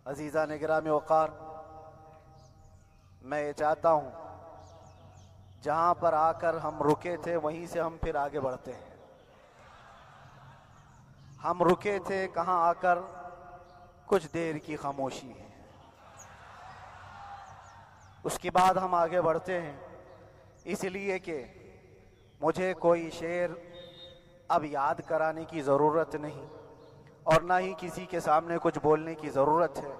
अजीज़ा ने गिरामी वक़ार, मैं ये चाहता हूँ जहाँ पर आकर हम रुके थे वहीं से हम फिर आगे बढ़ते हैं। हम रुके थे कहाँ आकर, कुछ देर की खामोशी है, उसके बाद हम आगे बढ़ते हैं। इसलिए कि मुझे कोई शेर अब याद कराने की ज़रूरत नहीं और ना ही किसी के सामने कुछ बोलने की ज़रूरत है।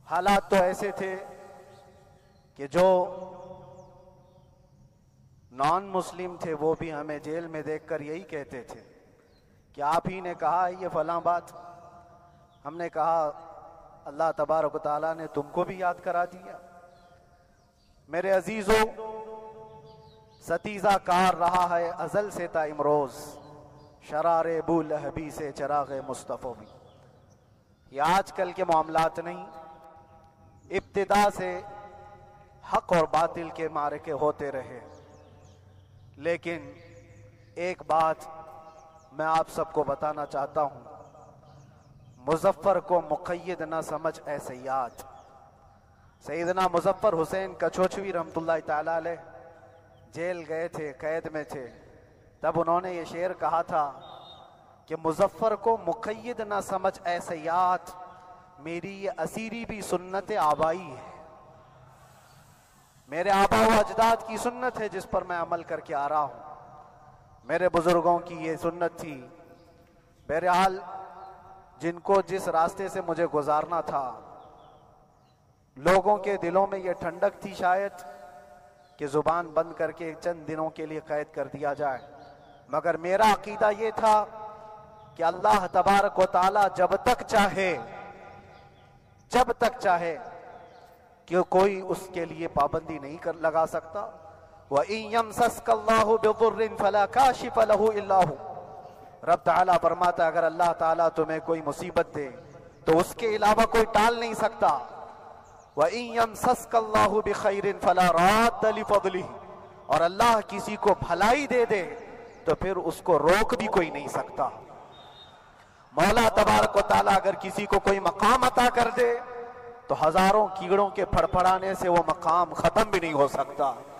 हालात तो ऐसे थे कि जो नॉन मुस्लिम थे वो भी हमें जेल में देखकर यही कहते थे कि आप ही ने कहा ये फलां बात। हमने कहा अल्लाह तबारक व तआला ने तुमको भी याद करा दिया। मेरे अजीजों, सतीजा कार रहा है अजल से ता इमरोज, शरारे बू लहबी से चरागे मुस्तफ़ा भी। ये आजकल के मामलात नहीं, इब्तिदा से हक और बातिल के मारके होते रहे। लेकिन एक बात मैं आप सबको बताना चाहता हूं, मुजफ्फर को मुक़य्यद ना समझ ए सय्याद। सैयदना मुजफ्फर हुसैन कछोचवी रहमतुल्लाह तआला अलैह जेल गए थे, कैद में थे, तब उन्होंने ये शेर कहा था कि मुजफ्फर को मुक़य्यद ना समझ ए सय्याद, मेरी ये असीरी भी सुन्नत आबाई है। मेरे आबा व अजदाद की सुन्नत है जिस पर मैं अमल करके आ रहा हूं। मेरे बुजुर्गों की ये सुन्नत थी। बहरहाल जिनको जिस रास्ते से मुझे गुजारना था, लोगों के दिलों में ये ठंडक थी शायद कि जुबान बंद करके चंद दिनों के लिए कैद कर दिया जाए, मगर मेरा अकीदा ये था कि अल्लाह तबारक व तआला जब तक चाहे कि कोई उसके लिए पाबंदी नहीं कर लगा सकता। व इन यमसस्कल्लाहु बिदुर्रिन फला काशिफ लहु इल्ला हु। रब तआला फरमाता है अगर अल्लाह ताला तुम्हें कोई मुसीबत दे तो उसके अलावा कोई टाल नहीं सकता। व इन यमसस्कल्लाहु बिखैरिन फला राद्द लिफज़लिही। और अल्लाह किसी को भलाई दे दे तो फिर उसको रोक भी कोई नहीं सकता। मौला तबारक व तआला अगर किसी को कोई मकाम अता कर दे तो हजारों कीड़ों के फड़फड़ाने से वो मकाम खत्म भी नहीं हो सकता।